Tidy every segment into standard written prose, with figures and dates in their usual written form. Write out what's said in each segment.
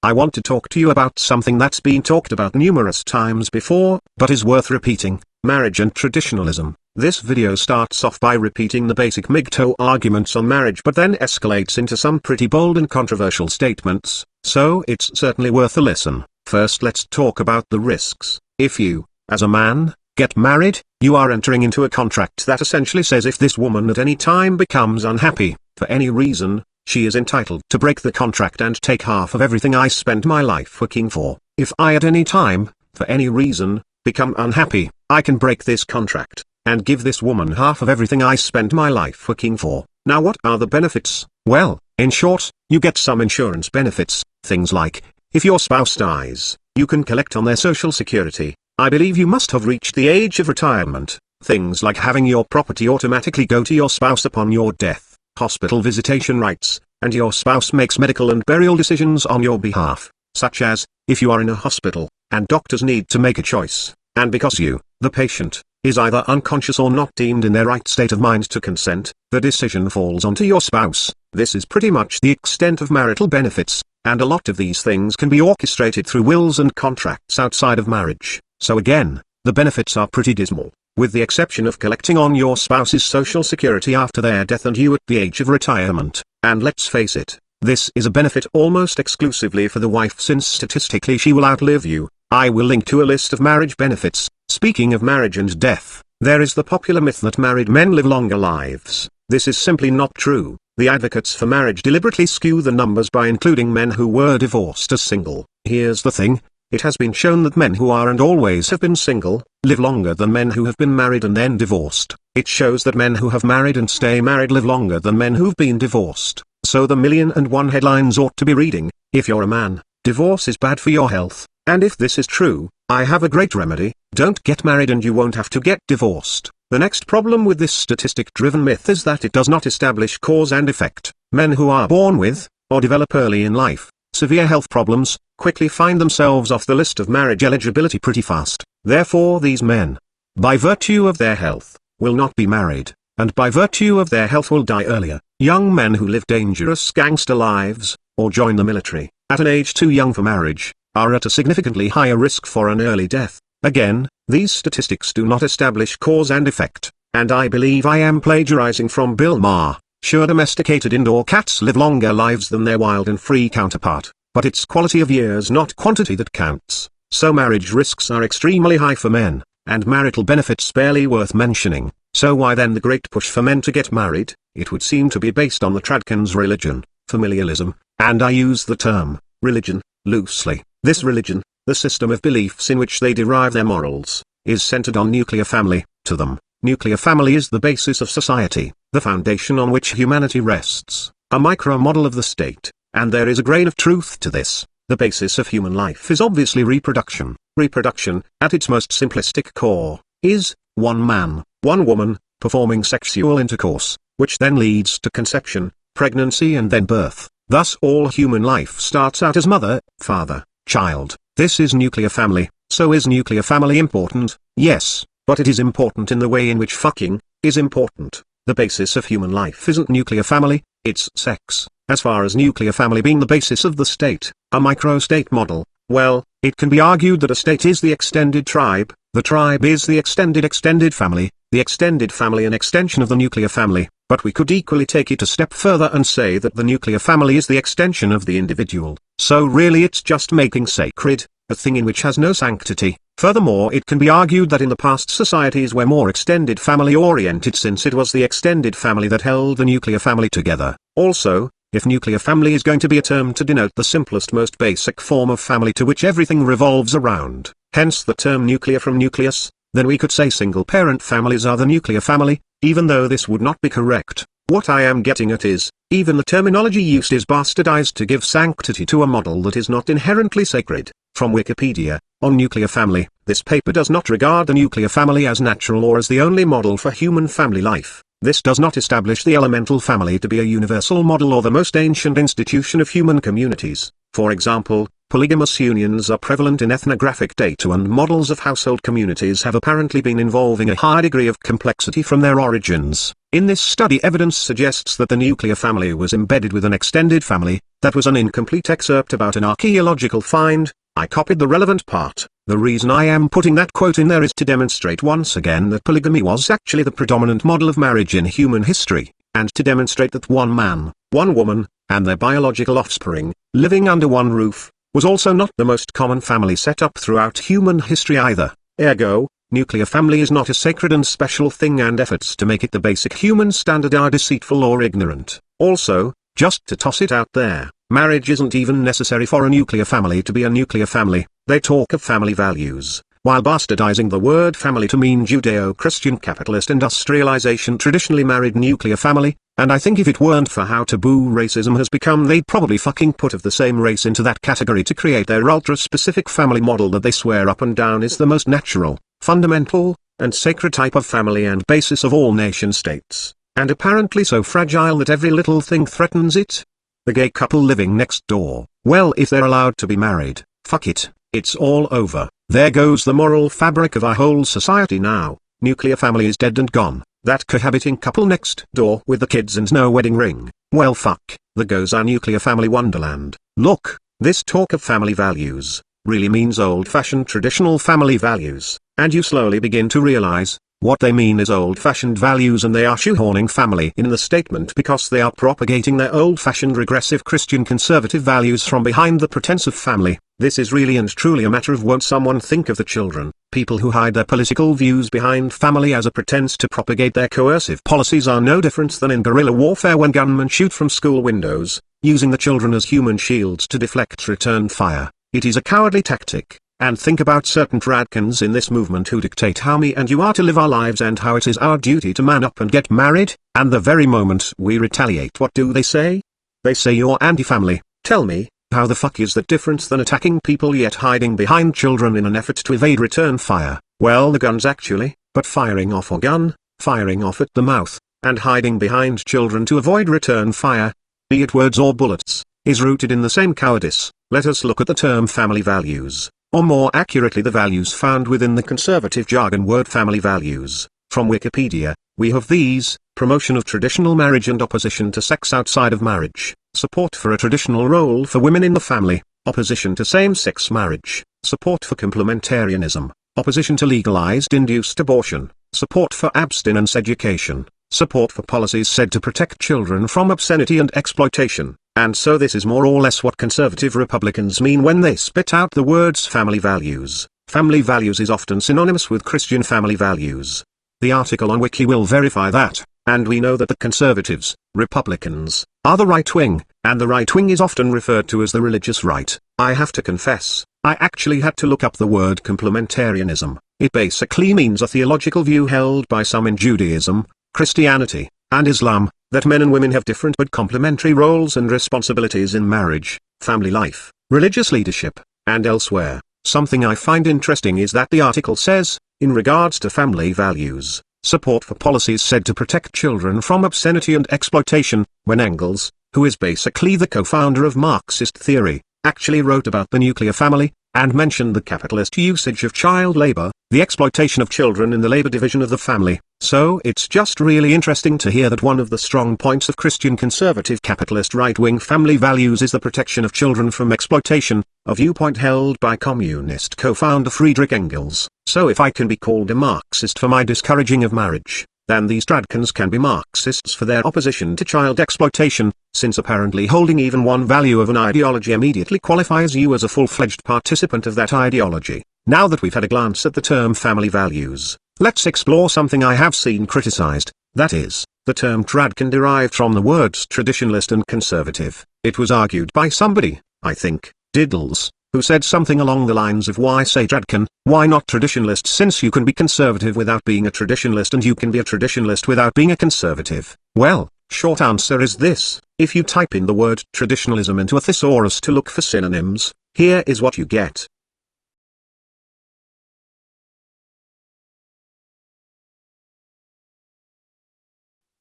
I want to talk to you about something that's been talked about numerous times before, but is worth repeating: marriage and traditionalism. This video starts off by repeating the basic MGTOW arguments on marriage, but then escalates into some pretty bold and controversial statements, so it's certainly worth a listen. First, let's talk about the risks. If you, as a man, get married, you are entering into a contract that essentially says if this woman at any time becomes unhappy, for any reason, she is entitled to break the contract and take half of everything I spent my life working for. If I at any time, for any reason, become unhappy, I can break this contract, and give this woman half of everything I spent my life working for. Now, what are the benefits? Well, in short, you get some insurance benefits, things like, if your spouse dies, you can collect on their social security. I believe you must have reached the age of retirement. Things like having your property automatically go to your spouse upon your death, hospital visitation rights, and your spouse makes medical and burial decisions on your behalf, such as, if you are in a hospital, and doctors need to make a choice, and because you, the patient, is either unconscious or not deemed in their right state of mind to consent, the decision falls onto your spouse. This is pretty much the extent of marital benefits, and a lot of these things can be orchestrated through wills and contracts outside of marriage. So again, the benefits are pretty dismal, with the exception of collecting on your spouse's social security after their death and you at the age of retirement. And let's face it, this is a benefit almost exclusively for the wife, since statistically she will outlive you. I will link to a list of marriage benefits. Speaking of marriage and death, there is the popular myth that married men live longer lives. This is simply not true. The advocates for marriage deliberately skew the numbers by including men who were divorced as single. Here's the thing. It has been shown that men who are and always have been single, live longer than men who have been married and then divorced. It shows that men who have married and stay married live longer than men who've been divorced. So the 1,000,001 headlines ought to be reading, if you're a man, divorce is bad for your health. And if this is true, I have a great remedy: don't get married and you won't have to get divorced. The next problem with this statistic-driven myth is that it does not establish cause and effect. Men who are born with, or develop early in life, severe health problems, quickly find themselves off the list of marriage eligibility pretty fast. Therefore these men, by virtue of their health, will not be married, and by virtue of their health will die earlier. Young men who live dangerous gangster lives, or join the military, at an age too young for marriage, are at a significantly higher risk for an early death. Again, these statistics do not establish cause and effect, and I believe I am plagiarizing from Bill Maher. Sure, domesticated indoor cats live longer lives than their wild and free counterpart, but it's quality of years, not quantity, that counts. So marriage risks are extremely high for men, and marital benefits barely worth mentioning. So why then the great push for men to get married? It would seem to be based on the Tradcans' religion, familialism, and I use the term religion loosely. This religion, the system of beliefs in which they derive their morals, is centered on nuclear family. To them, nuclear family is the basis of society, the foundation on which humanity rests, a micro-model of the state, and there is a grain of truth to this. The basis of human life is obviously reproduction. Reproduction, at its most simplistic core, is one man, one woman, performing sexual intercourse, which then leads to conception, pregnancy and then birth. Thus all human life starts out as mother, father, child. This is nuclear family. So is nuclear family important? Yes, but it is important in the way in which fucking is important. The basis of human life isn't nuclear family, it's sex. As far as nuclear family being the basis of the state, a micro-state model, well, it can be argued that a state is the extended tribe, the tribe is the extended family, the extended family an extension of the nuclear family, but we could equally take it a step further and say that the nuclear family is the extension of the individual. So really it's just making sacred, a thing in which has no sanctity. Furthermore, it can be argued that in the past societies were more extended family oriented, since it was the extended family that held the nuclear family together. Also, if nuclear family is going to be a term to denote the simplest, most basic form of family to which everything revolves around, hence the term nuclear from nucleus, then we could say single-parent families are the nuclear family, even though this would not be correct. What I am getting at is, even the terminology used is bastardized to give sanctity to a model that is not inherently sacred. From Wikipedia, on nuclear family, this paper does not regard the nuclear family as natural or as the only model for human family life. This does not establish the elemental family to be a universal model or the most ancient institution of human communities. For example, Polygamous unions are prevalent in ethnographic data, and models of household communities have apparently been involving a high degree of complexity from their origins. In this study, evidence suggests that the nuclear family was embedded with an extended family. That was an incomplete excerpt about an archaeological find. I copied the relevant part. The reason I am putting that quote in there is to demonstrate once again that polygamy was actually the predominant model of marriage in human history, and to demonstrate that one man, one woman, and their biological offspring, living under one roof, was also not the most common family setup throughout human history either. Ergo, nuclear family is not a sacred and special thing, and efforts to make it the basic human standard are deceitful or ignorant. Also, just to toss it out there, marriage isn't even necessary for a nuclear family to be a nuclear family. They talk of family values, while bastardizing the word family to mean Judeo-Christian capitalist industrialization traditionally married nuclear family, and I think if it weren't for how taboo racism has become, they'd probably fucking put of the same race into that category to create their ultra-specific family model that they swear up and down is the most natural, fundamental, and sacred type of family and basis of all nation-states, and apparently so fragile that every little thing threatens it. The gay couple living next door, well, if they're allowed to be married, fuck it, it's all over. There goes the moral fabric of our whole society now. Nuclear family is dead and gone. That cohabiting couple next door with the kids and no wedding ring, well fuck, there goes our nuclear family wonderland. Look, this talk of family values really means old-fashioned traditional family values, and you slowly begin to realize, what they mean is old-fashioned values, and they are shoehorning family in the statement because they are propagating their old-fashioned regressive Christian conservative values from behind the pretense of family. This is really and truly a matter of won't someone think of the children. People who hide their political views behind family as a pretense to propagate their coercive policies are no different than in guerrilla warfare when gunmen shoot from school windows, using the children as human shields to deflect return fire. It is a cowardly tactic. And think about certain tradcans in this movement who dictate how me and you are to live our lives and how it is our duty to man up and get married, and the very moment we retaliate, what do they say? They say you're anti-family. Tell me, how the fuck is that different than attacking people yet hiding behind children in an effort to evade return fire? Well, the guns actually, but firing off a gun, firing off at the mouth, and hiding behind children to avoid return fire, be it words or bullets, is rooted in the same cowardice. Let us look at the term family values. Or more accurately, the values found within the conservative jargon word family values. From Wikipedia, we have these: promotion of traditional marriage and opposition to sex outside of marriage, support for a traditional role for women in the family, opposition to same-sex marriage, support for complementarianism, opposition to legalized induced abortion, support for abstinence education, support for policies said to protect children from obscenity and exploitation. And so this is more or less what conservative Republicans mean when they spit out the words family values. Family values is often synonymous with Christian family values. The article on Wiki will verify that, and we know that the conservatives, Republicans, are the right wing, and the right wing is often referred to as the religious right. I have to confess, I actually had to look up the word complementarianism. It basically means a theological view held by some in Judaism, Christianity, and Islam, that men and women have different but complementary roles and responsibilities in marriage, family life, religious leadership, and elsewhere. Something I find interesting is that the article says, in regards to family values, support for policies said to protect children from obscenity and exploitation, when Engels, who is basically the co-founder of Marxist theory, actually wrote about the nuclear family, and mentioned the capitalist usage of child labor, the exploitation of children in the labor division of the family. So it's just really interesting to hear that one of the strong points of Christian conservative capitalist right-wing family values is the protection of children from exploitation, a viewpoint held by communist co-founder Friedrich Engels. So if I can be called a Marxist for my discouraging of marriage, then these tradcans can be Marxists for their opposition to child exploitation, since apparently holding even one value of an ideology immediately qualifies you as a full-fledged participant of that ideology. Now that we've had a glance at the term family values, let's explore something I have seen criticized, that is, the term tradcan derived from the words traditionalist and conservative. It was argued by somebody, I think, Diddles, who said something along the lines of why say tradcan, why not traditionalist, since you can be conservative without being a traditionalist and you can be a traditionalist without being a conservative. Well, short answer is this: if you type in the word traditionalism into a thesaurus to look for synonyms, here is what you get.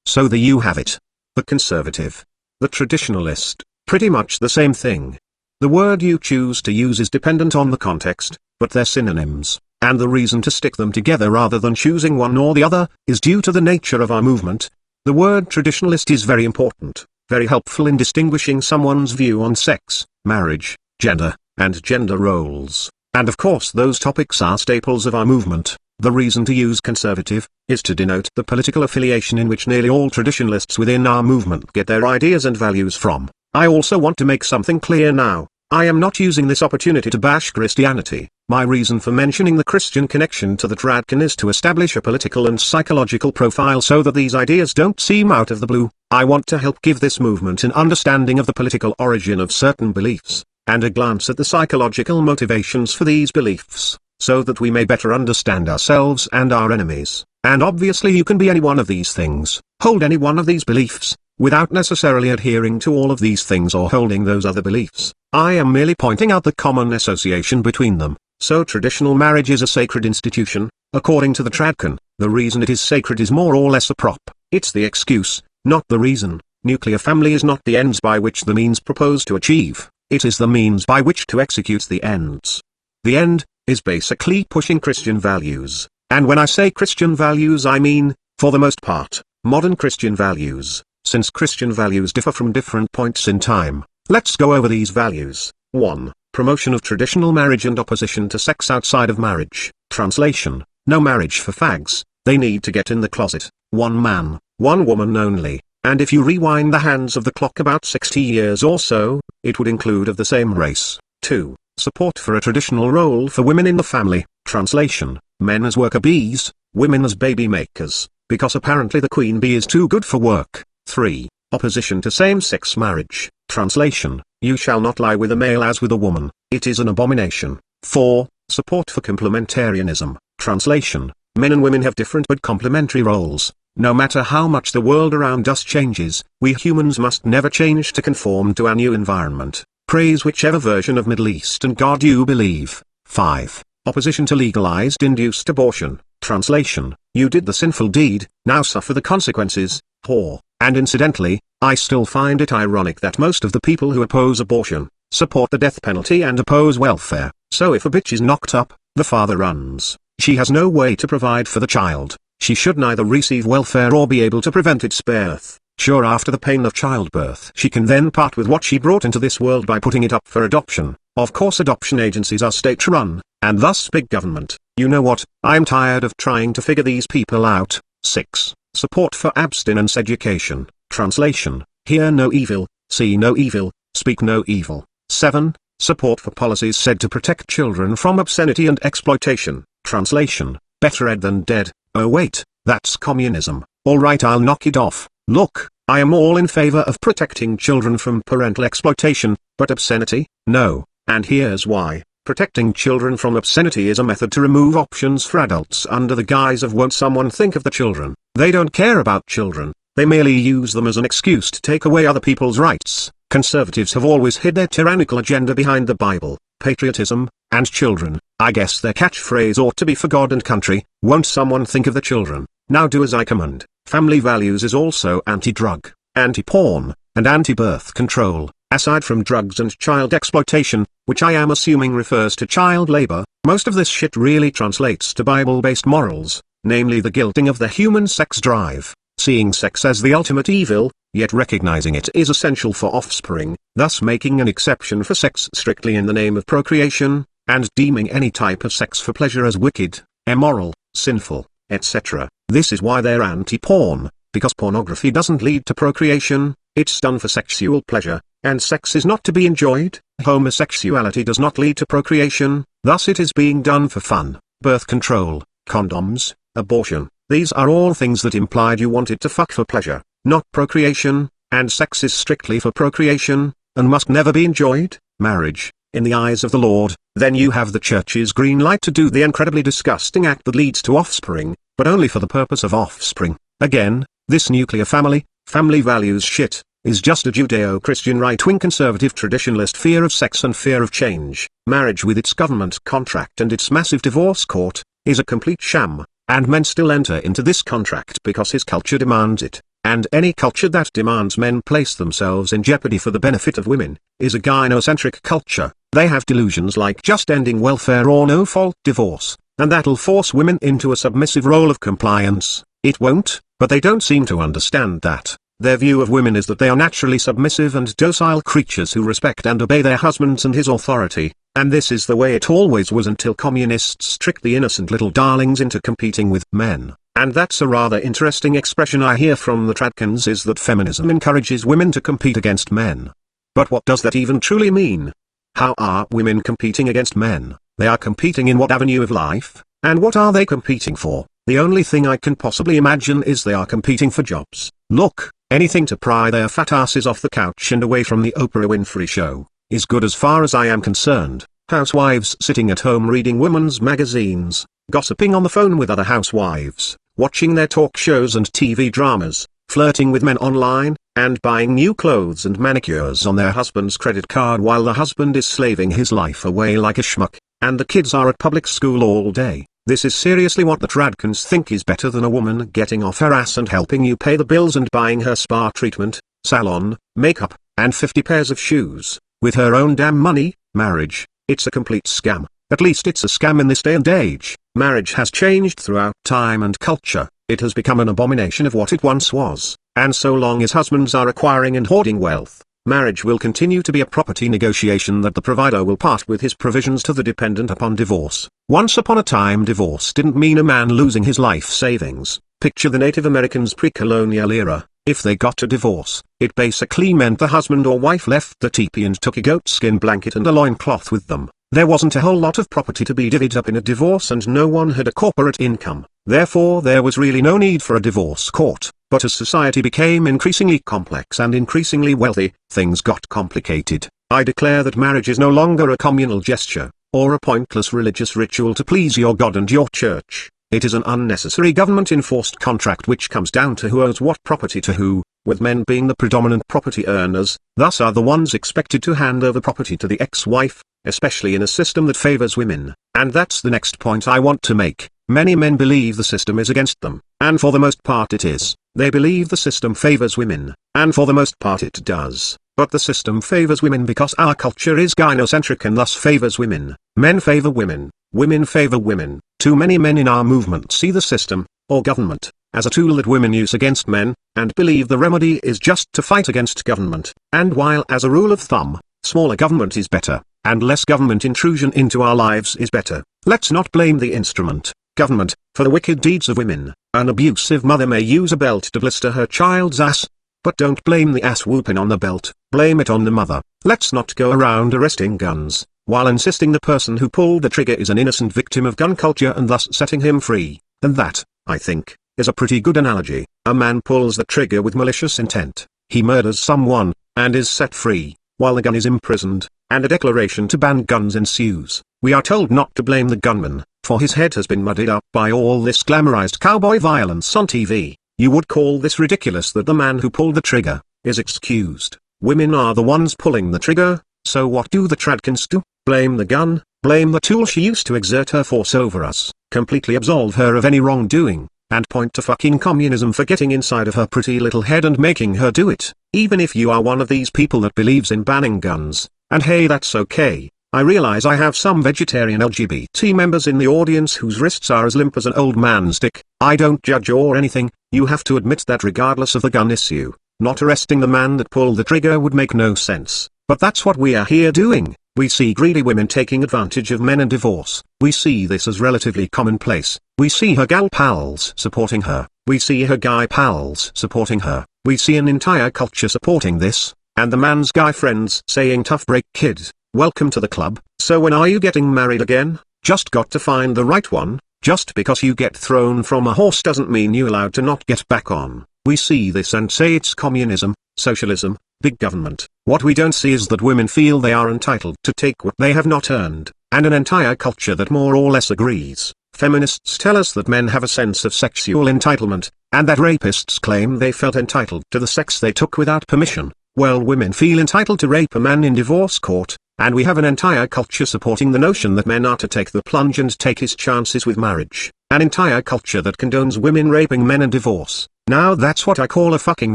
So there you have it. The conservative, the traditionalist, pretty much the same thing. The word you choose to use is dependent on the context, but they're synonyms, and the reason to stick them together rather than choosing one or the other, is due to the nature of our movement. The word traditionalist is very important, very helpful in distinguishing someone's view on sex, marriage, gender, and gender roles, and of course those topics are staples of our movement. The reason to use conservative is to denote the political affiliation in which nearly all traditionalists within our movement get their ideas and values from. I also want to make something clear now. I am not using this opportunity to bash Christianity. My reason for mentioning the Christian connection to the Tradcan is to establish a political and psychological profile so that these ideas don't seem out of the blue. I want to help give this movement an understanding of the political origin of certain beliefs, and a glance at the psychological motivations for these beliefs, so that we may better understand ourselves and our enemies. And obviously you can be any one of these things, hold any one of these beliefs, without necessarily adhering to all of these things or holding those other beliefs. I am merely pointing out the common association between them. So traditional marriage is a sacred institution, according to the Tradcan. The reason it is sacred is more or less a prop. It's the excuse, not the reason. Nuclear family is not the ends by which the means propose to achieve, it is the means by which to execute the ends. The end is basically pushing Christian values, and when I say Christian values I mean, for the most part, modern Christian values, since Christian values differ from different points in time. Let's go over these values. 1. Promotion of traditional marriage and opposition to sex outside of marriage. Translation: no marriage for fags, they need to get in the closet. One man, one woman only, and if you rewind the hands of the clock about 60 years or so, it would include of the same race. 2. Support for a traditional role for women in the family. Translation: men as worker bees, women as baby makers, because apparently the queen bee is too good for work. 3. Opposition to same-sex marriage. Translation: you shall not lie with a male as with a woman, it is an abomination. 4. Support for complementarianism. Translation: men and women have different but complementary roles. No matter how much the world around us changes, we humans must never change to conform to our new environment. Praise whichever version of Middle Eastern God you believe. 5. Opposition to legalized induced abortion. Translation: you did the sinful deed, now suffer the consequences, whore. And incidentally, I still find it ironic that most of the people who oppose abortion, support the death penalty and oppose welfare. So if a bitch is knocked up, the father runs, she has no way to provide for the child, she should neither receive welfare or be able to prevent its birth. Sure, after the pain of childbirth she can then part with what she brought into this world by putting it up for adoption. Of course adoption agencies are state-run, and thus big government. You know what, I'm tired of trying to figure these people out. 6. Support for abstinence education. Translation: hear no evil, see no evil, speak no evil. 7. Support for policies said to protect children from obscenity and exploitation. Translation: better ed than dead. Oh wait, that's communism. Alright, I'll knock it off. Look, I am all in favor of protecting children from parental exploitation, but obscenity? No, and here's why. Protecting children from obscenity is a method to remove options for adults under the guise of won't someone think of the children. They don't care about children, they merely use them as an excuse to take away other people's rights. Conservatives have always hid their tyrannical agenda behind the Bible, patriotism, and children. I guess their catchphrase ought to be for God and country, won't someone think of the children. Now do as I command. Family values is also anti-drug, anti-porn, and anti-birth control. Aside from drugs and child exploitation, which I am assuming refers to child labor, most of this shit really translates to Bible-based morals, namely the guilting of the human sex drive. Seeing sex as the ultimate evil, yet recognizing it is essential for offspring, thus making an exception for sex strictly in the name of procreation, and deeming any type of sex for pleasure as wicked, immoral, sinful, etc. This is why they're anti-porn, because pornography doesn't lead to procreation, it's done for sexual pleasure, and sex is not to be enjoyed. Homosexuality does not lead to procreation, thus it is being done for fun. Birth control, condoms, abortion, these are all things that implied you wanted to fuck for pleasure, not procreation, and sex is strictly for procreation, and must never be enjoyed. Marriage, in the eyes of the Lord, then you have the church's green light to do the incredibly disgusting act that leads to offspring, but only for the purpose of offspring. Again, this nuclear family values shit, is just a Judeo-Christian right-wing conservative traditionalist fear of sex and fear of change. Marriage with its government contract and its massive divorce court, is a complete sham, and men still enter into this contract because his culture demands it, And any culture that demands men place themselves in jeopardy for the benefit of women, is a gynocentric culture. They have delusions like just ending welfare or no-fault divorce, and that'll force women into a submissive role of compliance. It won't, but they don't seem to understand that. Their view of women is that they are naturally submissive and docile creatures who respect and obey their husbands and his authority, and this is the way it always was until communists tricked the innocent little darlings into competing with men. And that's a rather interesting expression I hear from the tradcans, is that feminism encourages women to compete against men. But what does that even truly mean? How are women competing against men? They are competing in what avenue of life? And what are they competing for? The only thing I can possibly imagine is they are competing for jobs. Look, anything to pry their fat asses off the couch and away from the Oprah Winfrey Show, is good as far as I am concerned. Housewives sitting at home reading women's magazines, gossiping on the phone with other housewives, watching their talk shows and TV dramas, flirting with men online, and buying new clothes and manicures on their husband's credit card while the husband is slaving his life away like a schmuck, and the kids are at public school all day. This is seriously what the tradcans think is better than a woman getting off her ass and helping you pay the bills and buying her spa treatment, salon, makeup, and 50 pairs of shoes, with her own damn money. Marriage, it's a complete scam. At least it's a scam in this day and age. Marriage has changed throughout time and culture. It has become an abomination of what it once was, and so long as husbands are acquiring and hoarding wealth, marriage will continue to be a property negotiation that the provider will part with his provisions to the dependent upon divorce. Once upon a time, divorce didn't mean a man losing his life savings. Picture the Native Americans pre-colonial era. If they got a divorce, it basically meant the husband or wife left the teepee and took a goatskin blanket and a loincloth with them. There wasn't a whole lot of property to be divvied up in a divorce, and no one had a corporate income. Therefore there was really no need for a divorce court. But as society became increasingly complex and increasingly wealthy, things got complicated. I declare that marriage is no longer a communal gesture, or a pointless religious ritual to please your God and your church. It is an unnecessary government-enforced contract which comes down to who owes what property to who, with men being the predominant property earners, thus are the ones expected to hand over property to the ex-wife, especially in a system that favors women. And that's the next point I want to make. Many men believe the system is against them, and for the most part it is. They believe the system favors women, and for the most part it does. But the system favors women because our culture is gynocentric and thus favors women. Men favor women, women favor women. Too many men in our movement see the system, or government, as a tool that women use against men, and believe the remedy is just to fight against government. And while as a rule of thumb, smaller government is better, and less government intrusion into our lives is better, let's not blame the instrument, government, for the wicked deeds of women. An abusive mother may use a belt to blister her child's ass. But don't blame the ass whooping on the belt, blame it on the mother. Let's not go around arresting guns, while insisting the person who pulled the trigger is an innocent victim of gun culture and thus setting him free. And that, I think, is a pretty good analogy. A man pulls the trigger with malicious intent, he murders someone, and is set free, while the gun is imprisoned, and a declaration to ban guns ensues. We are told not to blame the gunman, for his head has been muddied up by all this glamorized cowboy violence on TV. You would call this ridiculous that the man who pulled the trigger is excused. Women are the ones pulling the trigger, so what do the tradcans do? Blame the gun, blame the tool she used to exert her force over us, completely absolve her of any wrongdoing, and point to fucking communism for getting inside of her pretty little head and making her do it. Even if you are one of these people that believes in banning guns, and hey, that's okay. I realize I have some vegetarian LGBT members in the audience whose wrists are as limp as an old man's dick. I don't judge or anything. You have to admit that regardless of the gun issue, not arresting the man that pulled the trigger would make no sense. But that's what we are here doing. We see greedy women taking advantage of men in divorce. We see this as relatively commonplace. We see her gal pals supporting her. We see her guy pals supporting her. We see an entire culture supporting this, and the man's guy friends saying tough break kid. Welcome to the club. So when are you getting married again? Just got to find the right one. Just because you get thrown from a horse doesn't mean you're allowed to not get back on. We see this and say it's communism, socialism, big government. What we don't see is that women feel they are entitled to take what they have not earned, and an entire culture that more or less agrees. Feminists tell us that men have a sense of sexual entitlement, and that rapists claim they felt entitled to the sex they took without permission. Well, women feel entitled to rape a man in divorce court, and we have an entire culture supporting the notion that men are to take the plunge and take his chances with marriage. An entire culture that condones women raping men in divorce. Now that's what I call a fucking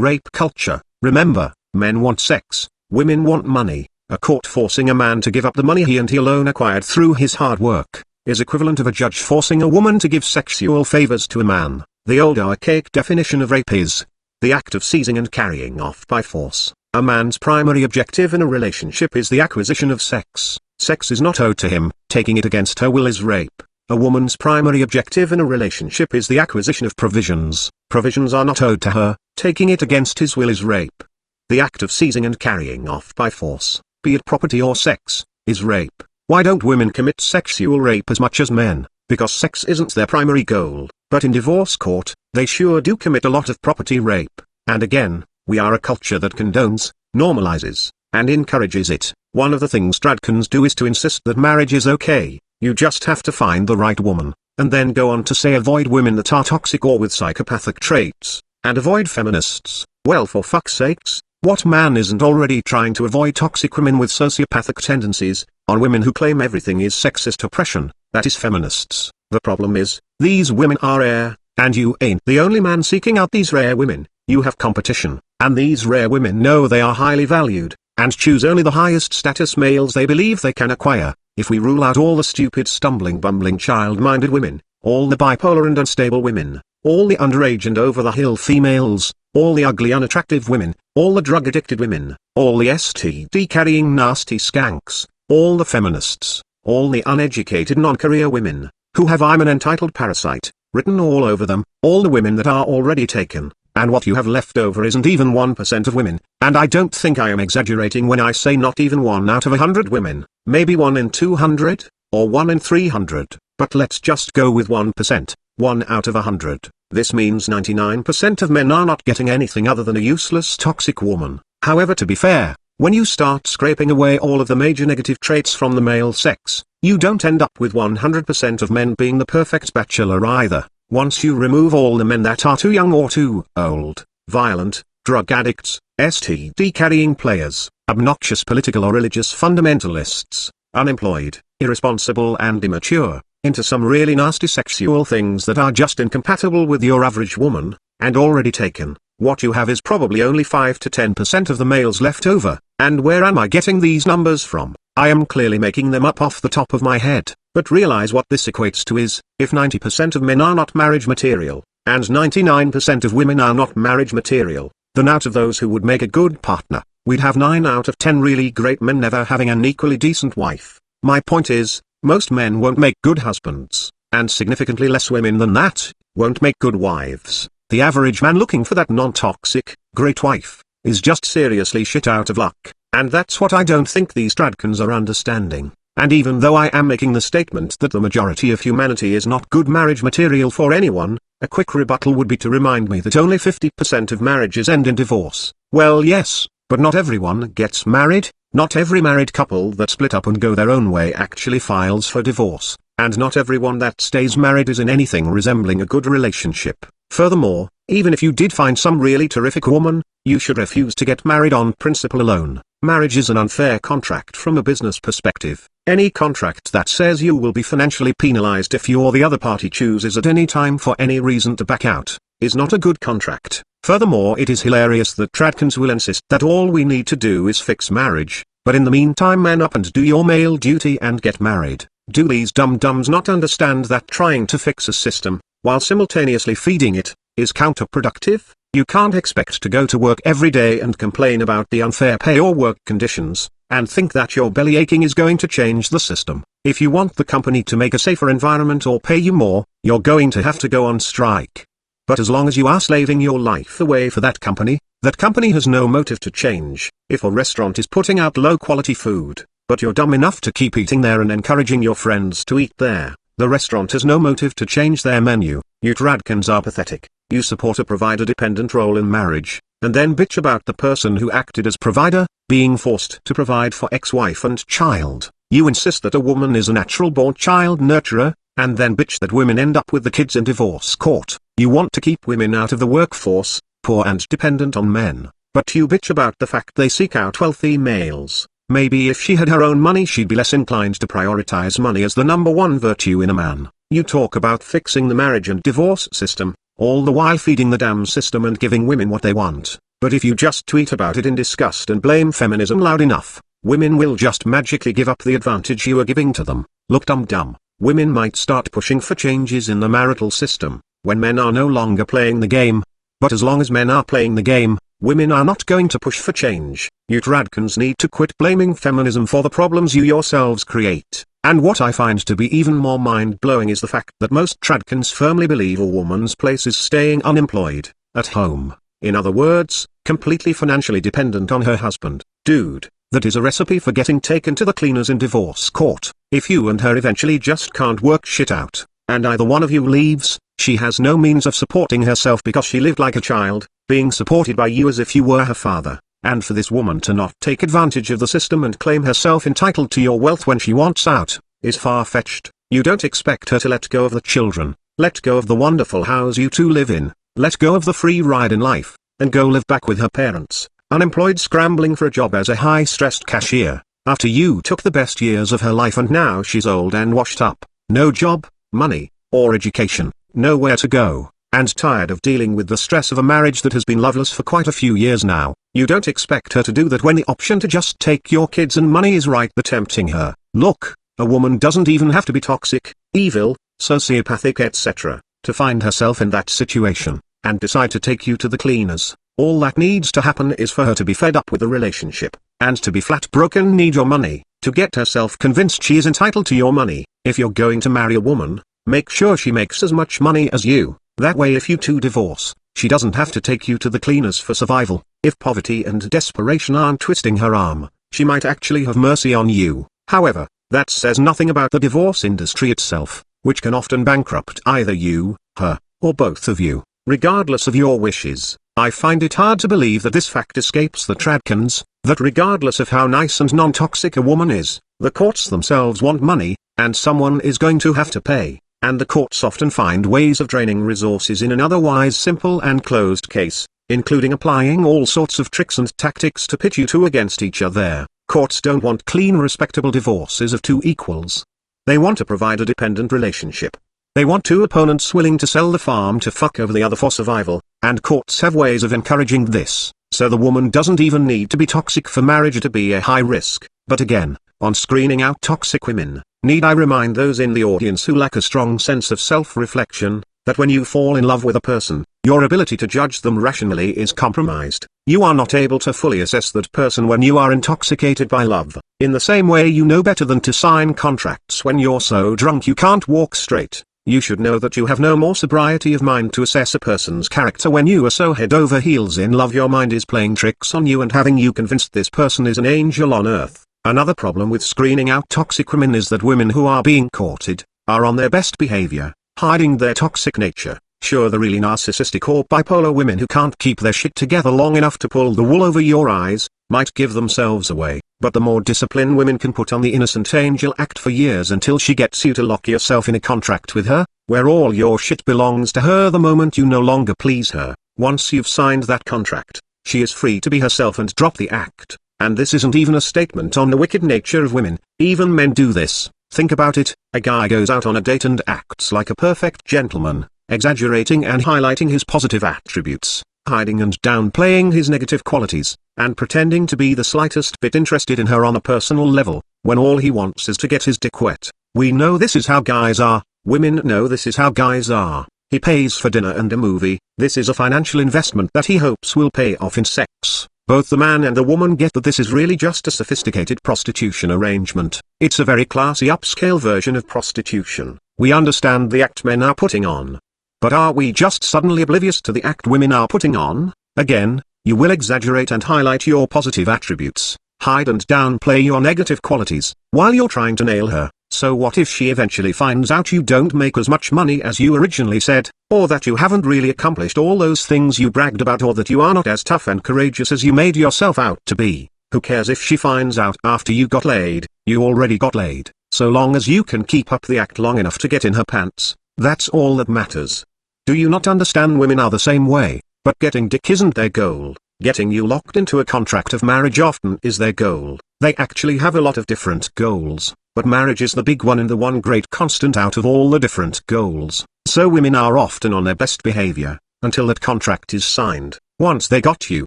rape culture. Remember, men want sex, women want money. A court forcing a man to give up the money he and he alone acquired through his hard work is equivalent of a judge forcing a woman to give sexual favors to a man. The old archaic definition of rape is the act of seizing and carrying off by force. A man's primary objective in a relationship is the acquisition of sex. Sex is not owed to him, taking it against her will is rape. A woman's primary objective in a relationship is the acquisition of provisions. Provisions are not owed to her, taking it against his will is rape. The act of seizing and carrying off by force, be it property or sex, is rape. Why don't women commit sexual rape as much as men? Because sex isn't their primary goal, but in divorce court, they sure do commit a lot of property rape. And again, we are a culture that condones, normalizes, and encourages it. One of the things tradcans do is to insist that marriage is okay, you just have to find the right woman, and then go on to say avoid women that are toxic or with psychopathic traits, and avoid feminists. Well, for fuck's sakes, what man isn't already trying to avoid toxic women with sociopathic tendencies, on women who claim everything is sexist oppression, that is feminists. The problem is, these women are rare, and you ain't the only man seeking out these rare women. You have competition, and these rare women know they are highly valued, and choose only the highest status males they believe they can acquire. If we rule out all the stupid stumbling bumbling child-minded women, all the bipolar and unstable women, all the underage and over-the-hill females, all the ugly unattractive women, all the drug-addicted women, all the STD-carrying nasty skanks, all the feminists, all the uneducated non-career women, who have "I'm an entitled parasite" written all over them, all the women that are already taken, and what you have left over isn't even 1% of women, and I don't think I am exaggerating when I say not even 1 out of 100 women, maybe 1 in 200, or 1 in 300, but let's just go with 1%, 1 out of 100. This means 99% of men are not getting anything other than a useless toxic woman. However, to be fair, when you start scraping away all of the major negative traits from the male sex, you don't end up with 100% of men being the perfect bachelor either. Once you remove all the men that are too young or too old, violent, drug addicts, STD-carrying players, obnoxious political or religious fundamentalists, unemployed, irresponsible and immature, into some really nasty sexual things that are just incompatible with your average woman, and already taken, what you have is probably only 5 to 10% of the males left over. And where am I getting these numbers from? I am clearly making them up off the top of my head, but realize what this equates to is, if 90% of men are not marriage material, and 99% of women are not marriage material, then out of those who would make a good partner, we'd have 9 out of 10 really great men never having an equally decent wife. My point is, most men won't make good husbands, and significantly less women than that, won't make good wives. The average man looking for that non-toxic, great wife, is just seriously shit out of luck, and that's what I don't think these tradcans are understanding. And even though I am making the statement that the majority of humanity is not good marriage material for anyone, a quick rebuttal would be to remind me that only 50% of marriages end in divorce. Well, yes, but not everyone gets married, not every married couple that split up and go their own way actually files for divorce, and not everyone that stays married is in anything resembling a good relationship. Furthermore, even if you did find some really terrific woman, you should refuse to get married on principle alone. Marriage is an unfair contract from a business perspective. Any contract that says you will be financially penalized if you or the other party chooses at any time for any reason to back out, is not a good contract. Furthermore, it is hilarious that tradcans will insist that all we need to do is fix marriage, but in the meantime man up and do your male duty and get married. Do these dum-dums not understand that trying to fix a system, while simultaneously feeding it, is counterproductive? You can't expect to go to work every day and complain about the unfair pay or work conditions, and think that your belly aching is going to change the system. If you want the company to make a safer environment or pay you more, you're going to have to go on strike. But as long as you are slaving your life away for that company has no motive to change. If a restaurant is putting out low-quality food, but you're dumb enough to keep eating there and encouraging your friends to eat there, the restaurant has no motive to change their menu. You tradcans are pathetic. You support a provider-dependent role in marriage, and then bitch about the person who acted as provider, being forced to provide for ex-wife and child. You insist that a woman is a natural-born child nurturer, and then bitch that women end up with the kids in divorce court. You want to keep women out of the workforce, poor and dependent on men, but you bitch about the fact they seek out wealthy males. Maybe if she had her own money she'd be less inclined to prioritize money as the #1 virtue in a man. You talk about fixing the marriage and divorce system, all the while feeding the damn system and giving women what they want. But if you just tweet about it in disgust and blame feminism loud enough, women will just magically give up the advantage you are giving to them. Look dumb. Women might start pushing for changes in the marital system, when men are no longer playing the game. But as long as men are playing the game, women are not going to push for change. You tradcans need to quit blaming feminism for the problems you yourselves create. And what I find to be even more mind-blowing is the fact that most tradcans firmly believe a woman's place is staying unemployed, at home. In other words, completely financially dependent on her husband. Dude, that is a recipe for getting taken to the cleaners in divorce court. If you and her eventually just can't work shit out, and either one of you leaves, she has no means of supporting herself because she lived like a child, being supported by you as if you were her father. And for this woman to not take advantage of the system and claim herself entitled to your wealth when she wants out, is far-fetched. You don't expect her to let go of the children, let go of the wonderful house you two live in, let go of the free ride in life, and go live back with her parents, unemployed scrambling for a job as a high-stressed cashier, after you took the best years of her life and now she's old and washed up, no job, money, or education, nowhere to go, and tired of dealing with the stress of a marriage that has been loveless for quite a few years now. You don't expect her to do that when the option to just take your kids and money is right there tempting her. Look, a woman doesn't even have to be toxic, evil, sociopathic etc., to find herself in that situation, and decide to take you to the cleaners. All that needs to happen is for her to be fed up with the relationship, and to be flat broken need your money, to get herself convinced she is entitled to your money. If you're going to marry a woman, make sure she makes as much money as you. That way if you two divorce, she doesn't have to take you to the cleaners for survival. If poverty and desperation aren't twisting her arm, she might actually have mercy on you. However, that says nothing about the divorce industry itself, which can often bankrupt either you, her, or both of you, regardless of your wishes. I find it hard to believe that this fact escapes the tradcans, that regardless of how nice and non-toxic a woman is, the courts themselves want money, and someone is going to have to pay. And the courts often find ways of draining resources in an otherwise simple and closed case, including applying all sorts of tricks and tactics to pit you two against each other. Courts don't want clean respectable divorces of two equals. They want to provide a dependent relationship. They want two opponents willing to sell the farm to fuck over the other for survival, and courts have ways of encouraging this, so the woman doesn't even need to be toxic for marriage to be a high risk. But again, on screening out toxic women, need I remind those in the audience who lack a strong sense of self-reflection, that when you fall in love with a person, your ability to judge them rationally is compromised. You are not able to fully assess that person when you are intoxicated by love. In the same way you know better than to sign contracts when you're so drunk you can't walk straight, you should know that you have no more sobriety of mind to assess a person's character when you are so head over heels in love your mind is playing tricks on you and having you convinced this person is an angel on earth. Another problem with screening out toxic women is that women who are being courted, are on their best behavior, hiding their toxic nature. Sure, the really narcissistic or bipolar women who can't keep their shit together long enough to pull the wool over your eyes, might give themselves away, but the more disciplined women can put on the innocent angel act for years until she gets you to lock yourself in a contract with her, where all your shit belongs to her the moment you no longer please her. Once you've signed that contract, she is free to be herself and drop the act. And this isn't even a statement on the wicked nature of women, even men do this. Think about it, a guy goes out on a date and acts like a perfect gentleman, exaggerating and highlighting his positive attributes, hiding and downplaying his negative qualities, and pretending to be the slightest bit interested in her on a personal level, when all he wants is to get his dick wet. We know this is how guys are, women know this is how guys are. He pays for dinner and a movie, this is a financial investment that he hopes will pay off in sex. Both the man and the woman get that this is really just a sophisticated prostitution arrangement. It's a very classy upscale version of prostitution. We understand the act men are putting on. But are we just suddenly oblivious to the act women are putting on? Again, you will exaggerate and highlight your positive attributes, hide and downplay your negative qualities, while you're trying to nail her. So what if she eventually finds out you don't make as much money as you originally said, or that you haven't really accomplished all those things you bragged about, or that you are not as tough and courageous as you made yourself out to be? Who cares if she finds out after you got laid? You already got laid. So long as you can keep up the act long enough to get in her pants, that's all that matters. Do you not understand? Women are the same way, but getting dick isn't their goal. Getting you locked into a contract of marriage often is their goal. They actually have a lot of different goals, but marriage is the big one and the one great constant out of all the different goals. So women are often on their best behavior, until that contract is signed. Once they got you,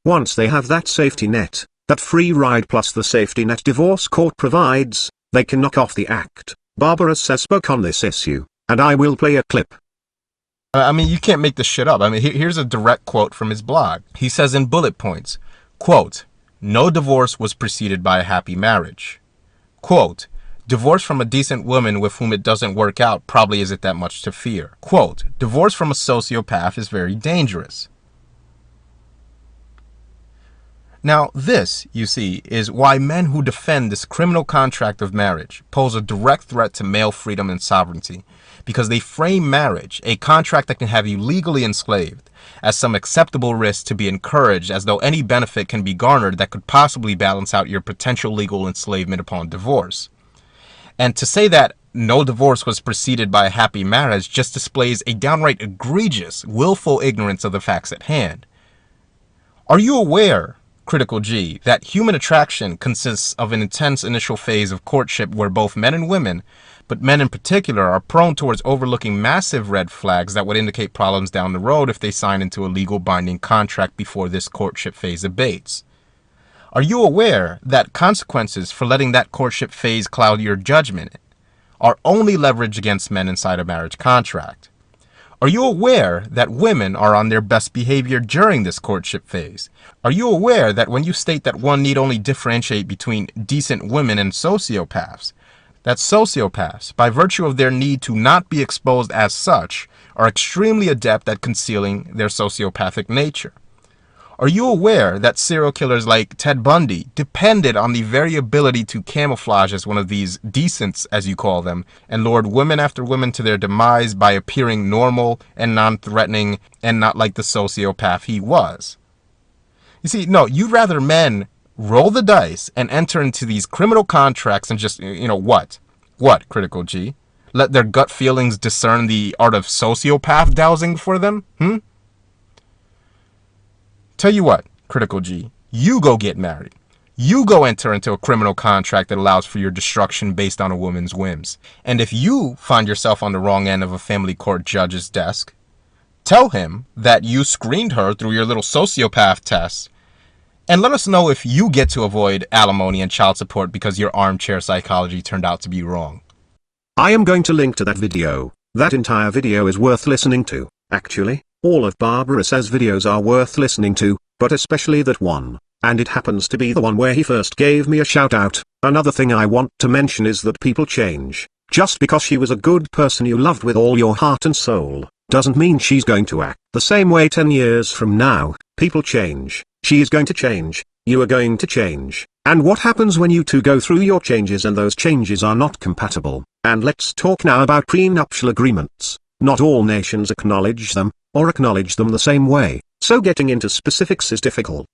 once they have that safety net, that free ride plus the safety net divorce court provides, they can knock off the act. Barbaros has spoke on this issue, and I will play a clip. I mean, you can't make this shit up. I mean, here's a direct quote from his blog. He says in bullet points, quote, "No divorce was preceded by a happy marriage." Quote, "Divorce from a decent woman with whom it doesn't work out probably isn't that much to fear." Quote, "Divorce from a sociopath is very dangerous." Now, this, you see, is why men who defend this criminal contract of marriage pose a direct threat to male freedom and sovereignty, because they frame marriage, a contract that can have you legally enslaved, as some acceptable risk to be encouraged, as though any benefit can be garnered that could possibly balance out your potential legal enslavement upon divorce. And to say that no divorce was preceded by a happy marriage just displays a downright egregious, willful ignorance of the facts at hand. Are you aware, Critical G, that human attraction consists of an intense initial phase of courtship where both men and women, but men in particular, are prone towards overlooking massive red flags that would indicate problems down the road if they sign into a legal binding contract before this courtship phase abates? Are you aware that consequences for letting that courtship phase cloud your judgment are only leveraged against men inside a marriage contract? Are you aware that women are on their best behavior during this courtship phase? Are you aware that when you state that one need only differentiate between decent women and sociopaths, that sociopaths, by virtue of their need to not be exposed as such, are extremely adept at concealing their sociopathic nature? Are you aware that serial killers like Ted Bundy depended on the very ability to camouflage as one of these decents, as you call them, and lured women after women to their demise by appearing normal and non-threatening and not like the sociopath he was? You see, no, you'd rather men roll the dice and enter into these criminal contracts and just, what? What, Critical G? Let their gut feelings discern the art of sociopath dowsing for them? Tell you what, Critical G, you go get married. You go enter into a criminal contract that allows for your destruction based on a woman's whims. And if you find yourself on the wrong end of a family court judge's desk, tell him that you screened her through your little sociopath test. And let us know if you get to avoid alimony and child support because your armchair psychology turned out to be wrong. I am going to link to that video. That entire video is worth listening to, actually. All of Barbaros's videos are worth listening to, but especially that one, and it happens to be the one where he first gave me a shout out. Another thing I want to mention is that people change. Just because she was a good person you loved with all your heart and soul, doesn't mean she's going to act the same way 10 years from now. People change. She is going to change. You are going to change. And what happens when you two go through your changes and those changes are not compatible? And let's talk now about prenuptial agreements. Not all nations acknowledge them, or acknowledge them the same way, so getting into specifics is difficult.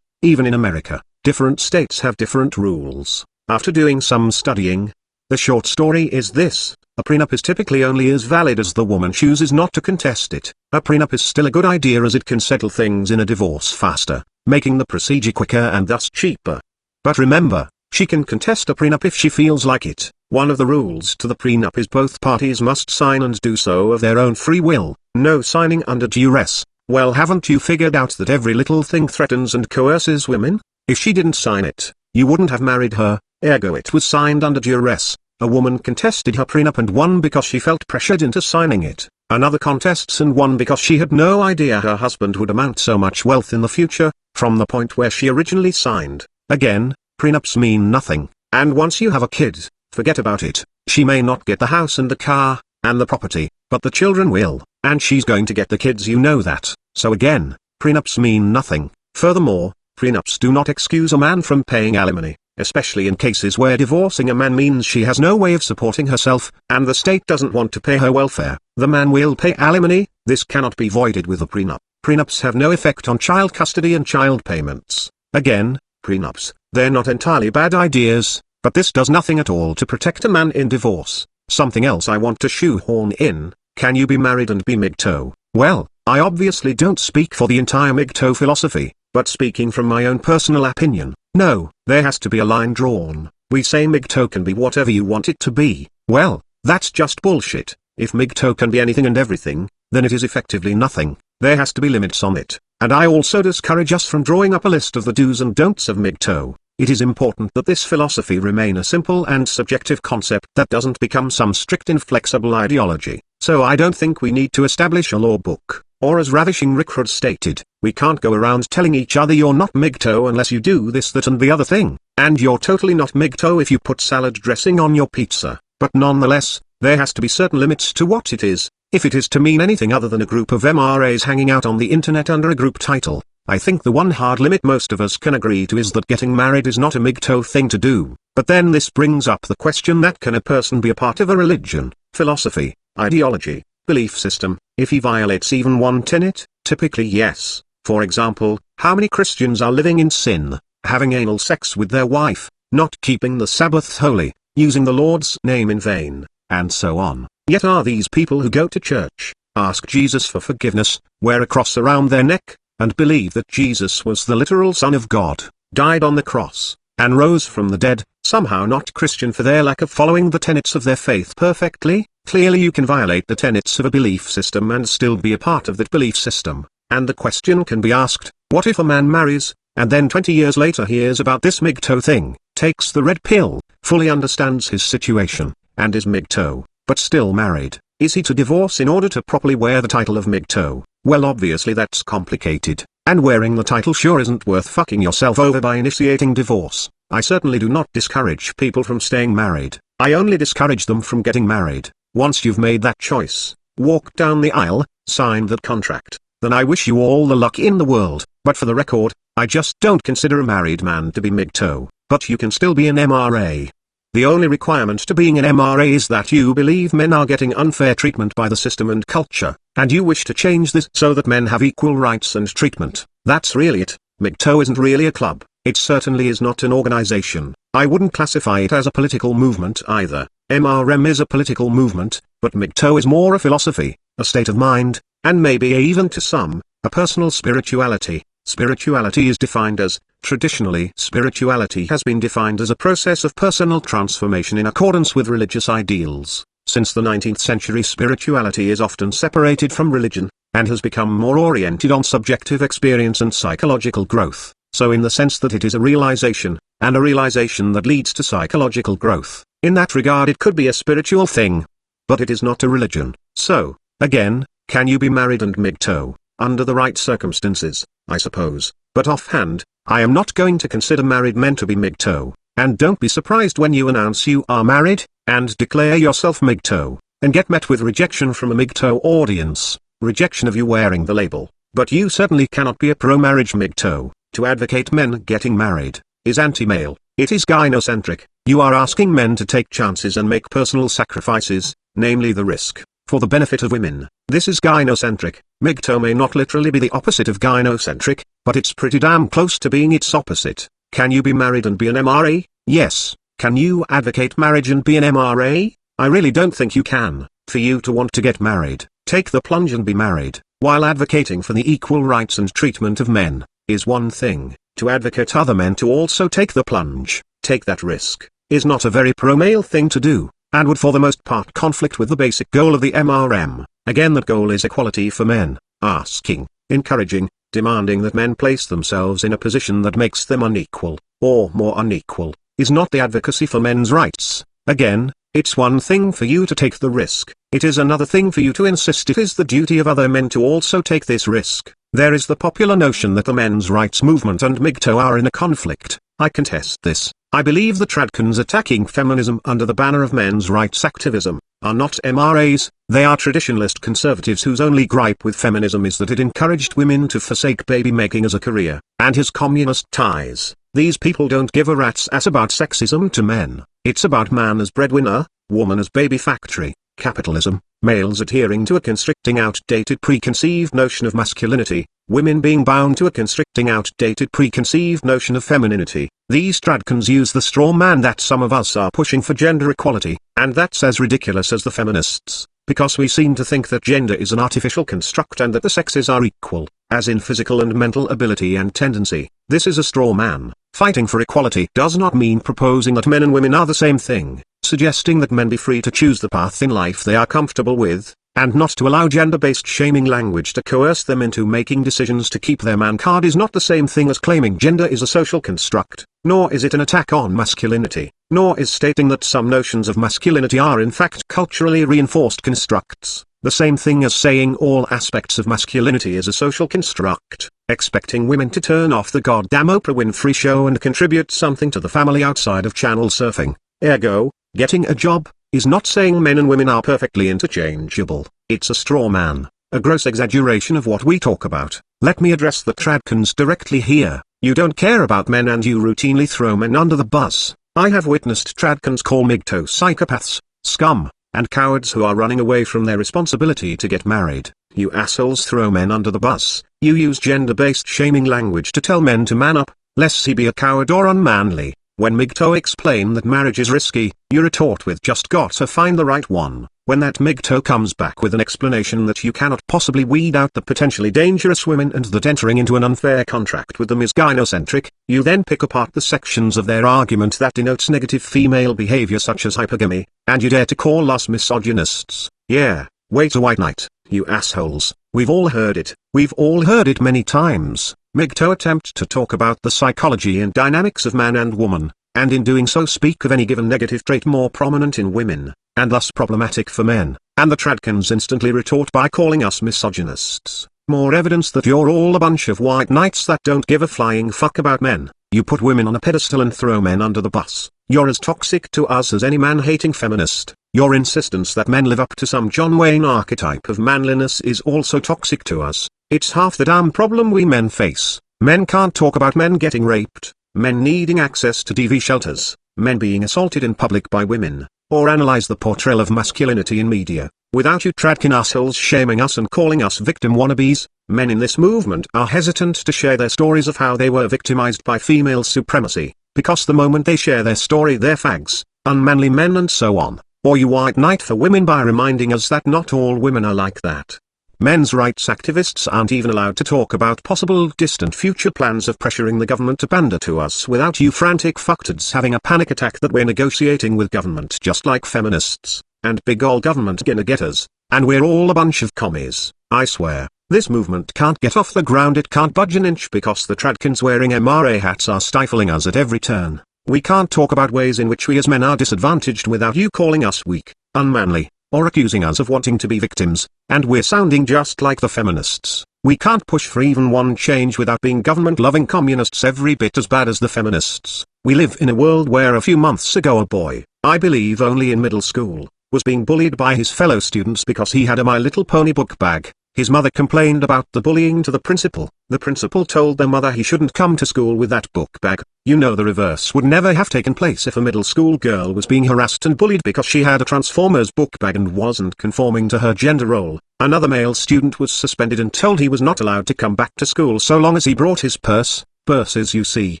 Even in America, different states have different rules. After doing some studying, the short story is this: a prenup is typically only as valid as the woman chooses not to contest it. A prenup is still a good idea as it can settle things in a divorce faster, making the procedure quicker and thus cheaper. But remember, she can contest a prenup if she feels like it. One of the rules to the prenup is both parties must sign and do so of their own free will, no signing under duress. Well, haven't you figured out that every little thing threatens and coerces women? If she didn't sign it, you wouldn't have married her, ergo it was signed under duress. A woman contested her prenup and won because she felt pressured into signing it. Another contests and won because she had no idea her husband would amount so much wealth in the future, from the point where she originally signed. Again, prenups mean nothing, and once you have a kid, forget about it. She may not get the house and the car, and the property, but the children will, and she's going to get the kids, you know that. So again, prenups mean nothing. Furthermore, prenups do not excuse a man from paying alimony, especially in cases where divorcing a man means she has no way of supporting herself, and the state doesn't want to pay her welfare. The man will pay alimony. This cannot be voided with a prenup. Prenups have no effect on child custody and child payments. Again, prenups, they're not entirely bad ideas, but this does nothing at all to protect a man in divorce. Something else I want to shoehorn in: can you be married and be MGTOW? Well, I obviously don't speak for the entire MGTOW philosophy, but speaking from my own personal opinion, no, there has to be a line drawn. We say MGTOW can be whatever you want it to be. Well, that's just bullshit. If MGTOW can be anything and everything, then it is effectively nothing. There has to be limits on it. And I also discourage us from drawing up a list of the do's and don'ts of MGTOW. It is important that this philosophy remain a simple and subjective concept that doesn't become some strict inflexible ideology. So I don't think we need to establish a law book, or as Ravishing Rickrod stated, we can't go around telling each other you're not MGTOW unless you do this, that and the other thing, and you're totally not MGTOW if you put salad dressing on your pizza. But nonetheless, there has to be certain limits to what it is. If it is to mean anything other than a group of MRAs hanging out on the internet under a group title, I think the one hard limit most of us can agree to is that getting married is not a MGTOW thing to do. But then this brings up the question that can a person be a part of a religion, philosophy, ideology, belief system, if he violates even one tenet? Typically yes. For example, how many Christians are living in sin, having anal sex with their wife, not keeping the Sabbath holy, using the Lord's name in vain, and so on. Yet are these people who go to church, ask Jesus for forgiveness, wear a cross around their neck, and believe that Jesus was the literal Son of God, died on the cross, and rose from the dead, somehow not Christian for their lack of following the tenets of their faith perfectly? Clearly you can violate the tenets of a belief system and still be a part of that belief system. And the question can be asked, what if a man marries, and then 20 years later hears about this MGTOW thing, takes the red pill, fully understands his situation, and is MGTOW, but still married? Is he to divorce in order to properly wear the title of MGTOW? Well, obviously that's complicated, and wearing the title sure isn't worth fucking yourself over by initiating divorce. I certainly do not discourage people from staying married. I only discourage them from getting married. Once you've made that choice, walked down the aisle, signed that contract, then I wish you all the luck in the world. But for the record, I just don't consider a married man to be MGTOW, but you can still be an MRA. The only requirement to being an MRA is that you believe men are getting unfair treatment by the system and culture, and you wish to change this so that men have equal rights and treatment. That's really it. MGTOW isn't really a club. It certainly is not an organization. I wouldn't classify it as a political movement either. MRM is a political movement, but MGTOW is more a philosophy, a state of mind, and maybe even to some, a personal spirituality. Spirituality is defined as, traditionally spirituality has been defined as a process of personal transformation in accordance with religious ideals. Since the 19th century, spirituality is often separated from religion, and has become more oriented on subjective experience and psychological growth. So in the sense that it is a realization, and a realization that leads to psychological growth, in that regard it could be a spiritual thing. But it is not a religion. So, again, can you be married and MGTOW, under the right circumstances? I suppose, but offhand, I am not going to consider married men to be MGTOW, and don't be surprised when you announce you are married, and declare yourself MGTOW, and get met with rejection from a MGTOW audience, rejection of you wearing the label. But you certainly cannot be a pro-marriage MGTOW. To advocate men getting married, is anti-male, it is gynocentric. You are asking men to take chances and make personal sacrifices, namely the risk, for the benefit of women. This is gynocentric. MGTOW may not literally be the opposite of gynocentric, but it's pretty damn close to being its opposite. Can you be married and be an MRA? Yes. Can you advocate marriage and be an MRA? I really don't think you can. For you to want to get married, take the plunge and be married, while advocating for the equal rights and treatment of men, is one thing. To advocate other men to also take the plunge, take that risk, is not a very pro-male thing to do, and would for the most part conflict with the basic goal of the MRM. Again, that goal is equality for men, asking, encouraging, demanding that men place themselves in a position that makes them unequal, or more unequal, is not the advocacy for men's rights. Again, it's one thing for you to take the risk, it is another thing for you to insist it is the duty of other men to also take this risk. There is the popular notion that the men's rights movement and MGTOW are in a conflict. I contest this. I believe the tradcans attacking feminism under the banner of men's rights activism are not MRAs, they are traditionalist conservatives whose only gripe with feminism is that it encouraged women to forsake baby making as a career, and his communist ties. These people don't give a rat's ass about sexism to men. It's about man as breadwinner, woman as baby factory, capitalism, males adhering to a constricting outdated preconceived notion of masculinity, women being bound to a constricting outdated preconceived notion of femininity. These tradcans use the straw man that some of us are pushing for gender equality, and that's as ridiculous as the feminists, because we seem to think that gender is an artificial construct and that the sexes are equal, as in physical and mental ability and tendency. This is a straw man. Fighting for equality does not mean proposing that men and women are the same thing. suggesting that men be free to choose the path in life they are comfortable with, and not to allow gender-based shaming language to coerce them into making decisions to keep their man card is not the same thing as claiming gender is a social construct, nor is it an attack on masculinity, nor is stating that some notions of masculinity are in fact culturally reinforced constructs, the same thing as saying all aspects of masculinity is a social construct, expecting women to turn off the goddamn Oprah Winfrey show and contribute something to the family outside of channel surfing. Ergo, getting a job is not saying men and women are perfectly interchangeable. It's a straw man, a gross exaggeration of what we talk about. Let me address the tradcans directly here. You don't care about men and you routinely throw men under the bus. I have witnessed tradcans call MGTOW psychopaths, scum, and cowards who are running away from their responsibility to get married. You assholes throw men under the bus. You use gender-based shaming language to tell men to man up, lest he be a coward or unmanly. When MGTOW explain that marriage is risky, you retort with just gotta find the right one. When that MGTOW comes back with an explanation that you cannot possibly weed out the potentially dangerous women and that entering into an unfair contract with them is gynocentric, you then pick apart the sections of their argument that denotes negative female behavior such as hypergamy, and you dare to call us misogynists. Yeah, wait a white knight, you assholes. We've all heard it. We've all heard it many times. MGTOW attempt to talk about the psychology and dynamics of man and woman, and in doing so speak of any given negative trait more prominent in women, and thus problematic for men, and the tradcans instantly retort by calling us misogynists. More evidence that you're all a bunch of white knights that don't give a flying fuck about men. You put women on a pedestal and throw men under the bus. You're as toxic to us as any man-hating feminist. Your insistence that men live up to some John Wayne archetype of manliness is also toxic to us. It's half the damn problem we men face. Men can't talk about men getting raped, men needing access to DV shelters, men being assaulted in public by women, or analyze the portrayal of masculinity in media, without you tradcan assholes shaming us and calling us victim wannabes. Men in this movement are hesitant to share their stories of how they were victimized by female supremacy, because the moment they share their story they're fags, unmanly men and so on. Or you white knight for women by reminding us that not all women are like that. Men's rights activists aren't even allowed to talk about possible distant future plans of pressuring the government to pander to us without you frantic fucktards having a panic attack that we're negotiating with government just like feminists, and big ol' government gonna get us, and we're all a bunch of commies. I swear, this movement can't get off the ground, it can't budge an inch because the tradcans wearing MRA hats are stifling us at every turn. We can't talk about ways in which we as men are disadvantaged without you calling us weak, unmanly, or accusing us of wanting to be victims, and we're sounding just like the feminists. We can't push for even one change without being government-loving communists every bit as bad as the feminists. We live in a world where a few months ago a boy, I believe only in middle school, was being bullied by his fellow students because he had a My Little Pony book bag. His mother complained about the bullying to the principal. The principal told their mother he shouldn't come to school with that book bag. You know the reverse would never have taken place if a middle school girl was being harassed and bullied because she had a Transformers book bag and wasn't conforming to her gender role. Another male student was suspended and told he was not allowed to come back to school so long as he brought his purse. Purses, you see,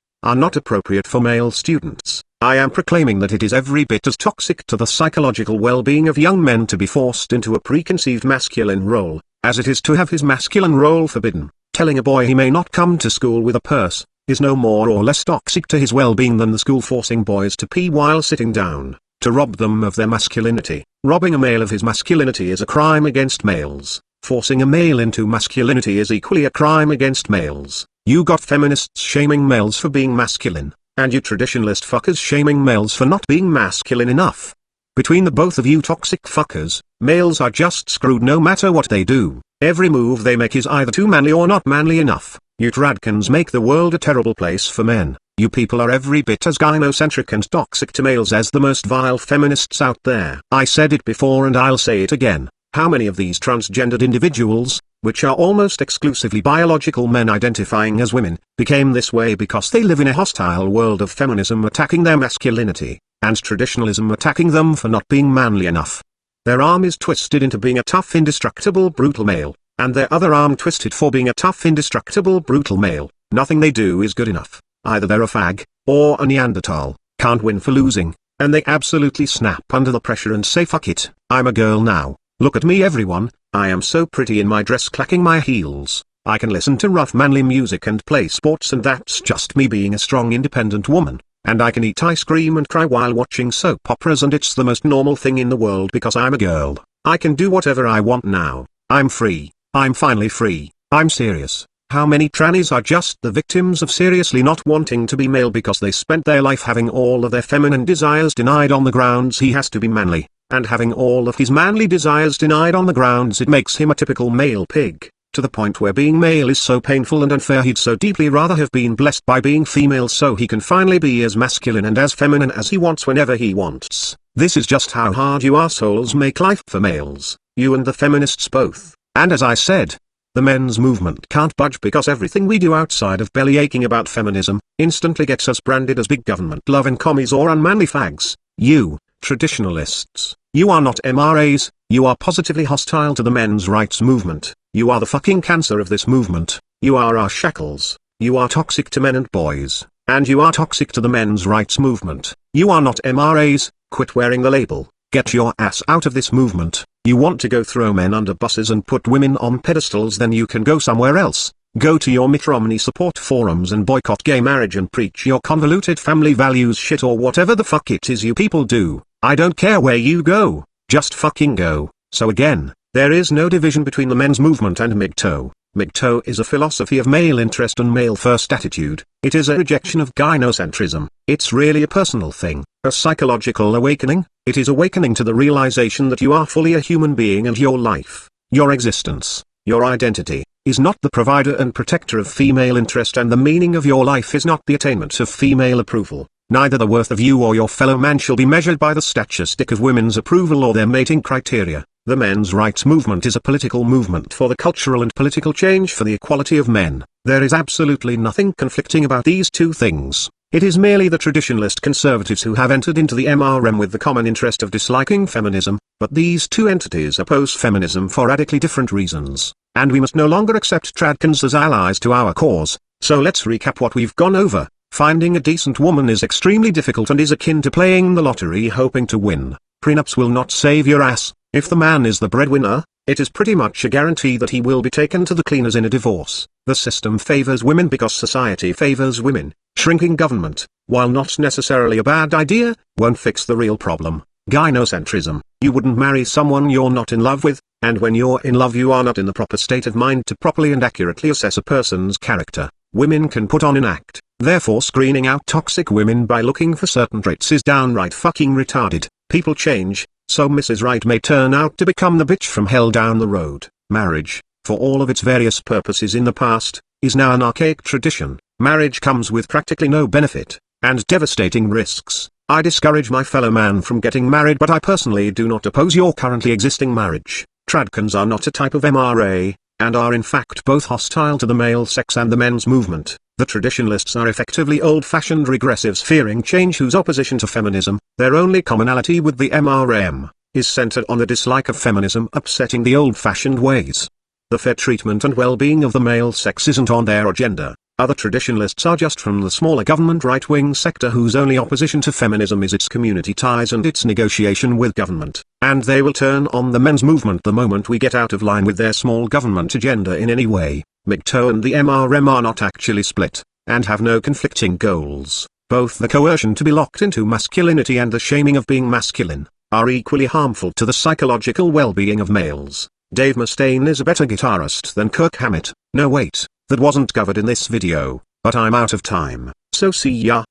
are not appropriate for male students. I am proclaiming that it is every bit as toxic to the psychological well-being of young men to be forced into a preconceived masculine role, as it is to have his masculine role forbidden. Telling a boy he may not come to school with a purse is no more or less toxic to his well-being than the school forcing boys to pee while sitting down, to rob them of their masculinity. Robbing a male of his masculinity is a crime against males. Forcing a male into masculinity is equally a crime against males. You got feminists shaming males for being masculine, and you traditionalist fuckers shaming males for not being masculine enough. Between the both of you toxic fuckers, males are just screwed no matter what they do. Every move they make is either too manly or not manly enough. You tradcans make the world a terrible place for men. You people are every bit as gynocentric and toxic to males as the most vile feminists out there. I said it before and I'll say it again. How many of these transgendered individuals, which are almost exclusively biological men identifying as women, became this way because they live in a hostile world of feminism attacking their masculinity, and traditionalism attacking them for not being manly enough? Their arm is twisted into being a tough, indestructible, brutal male, and their other arm twisted for being a tough, indestructible, brutal male. Nothing they do is good enough. Either they're a fag, or a Neanderthal, can't win for losing, and they absolutely snap under the pressure and say fuck it, I'm a girl now. Look at me everyone, I am so pretty in my dress clacking my heels. I can listen to rough manly music and play sports and that's just me being a strong independent woman. and I can eat ice cream and cry while watching soap operas, and it's the most normal thing in the world because I'm a girl. I can do whatever I want now. I'm free. I'm finally free. I'm serious. How many trannies are just the victims of seriously not wanting to be male because they spent their life having all of their feminine desires denied on the grounds he has to be manly, and having all of his manly desires denied on the grounds it makes him a typical male pig, to the point where being male is so painful and unfair he'd so deeply rather have been blessed by being female so he can finally be as masculine and as feminine as he wants whenever he wants. This is just how hard you assholes make life for males, you and the feminists both. And as I said, the men's movement can't budge because everything we do outside of bellyaching about feminism instantly gets us branded as big government loving commies or unmanly fags. You, traditionalists, you are not MRAs, you are positively hostile to the men's rights movement, you are the fucking cancer of this movement, you are our shackles, you are toxic to men and boys, and you are toxic to the men's rights movement. You are not MRAs, quit wearing the label, get your ass out of this movement. You want to go throw men under buses and put women on pedestals, then you can go somewhere else. Go to your Mitt Romney support forums and boycott gay marriage and preach your convoluted family values shit or whatever the fuck it is you people do. I don't care where you go, just fucking go. So again, there is no division between the men's movement and MGTOW. MGTOW is a philosophy of male interest and male first attitude. It is a rejection of gynocentrism. It's really a personal thing, a psychological awakening. It is awakening to the realization that you are fully a human being and your life, your existence, your identity, is not the provider and protector of female interest, and the meaning of your life is not the attainment of female approval. Neither the worth of you or your fellow man shall be measured by the stature stick of women's approval or their mating criteria. The men's rights movement is a political movement for the cultural and political change for the equality of men. There is absolutely nothing conflicting about these two things. It is merely the traditionalist conservatives who have entered into the MRM with the common interest of disliking feminism, but these two entities oppose feminism for radically different reasons, and we must no longer accept tradcans as allies to our cause. So let's recap what we've gone over. Finding a decent woman is extremely difficult and is akin to playing the lottery hoping to win. Prenups will not save your ass. If the man is the breadwinner, it is pretty much a guarantee that he will be taken to the cleaners in a divorce. The system favors women because society favors women. Shrinking government, while not necessarily a bad idea, won't fix the real problem. Gynocentrism. You wouldn't marry someone you're not in love with, and when you're in love you are not in the proper state of mind to properly and accurately assess a person's character. Women can put on an act, therefore screening out toxic women by looking for certain traits is downright fucking retarded. People change, so Mrs. Right may turn out to become the bitch from hell down the road. Marriage, for all of its various purposes in the past, is now an archaic tradition. Marriage comes with practically no benefit, and devastating risks. I discourage my fellow man from getting married, but I personally do not oppose your currently existing marriage. Tradcans are not a type of MRA, and are in fact both hostile to the male sex and the men's movement. The traditionalists are effectively old-fashioned regressives fearing change whose opposition to feminism, their only commonality with the MRM, is centered on the dislike of feminism upsetting the old-fashioned ways. The fair treatment and well-being of the male sex isn't on their agenda. Other traditionalists are just from the smaller government right-wing sector whose only opposition to feminism is its community ties and its negotiation with government. And they will turn on the men's movement the moment we get out of line with their small government agenda in any way. MGTOW and the MRM are not actually split, and have no conflicting goals. Both the coercion to be locked into masculinity and the shaming of being masculine, are equally harmful to the psychological well-being of males. Dave Mustaine is a better guitarist than Kirk Hammett. No wait. That wasn't covered in this video, but I'm out of time, so see ya.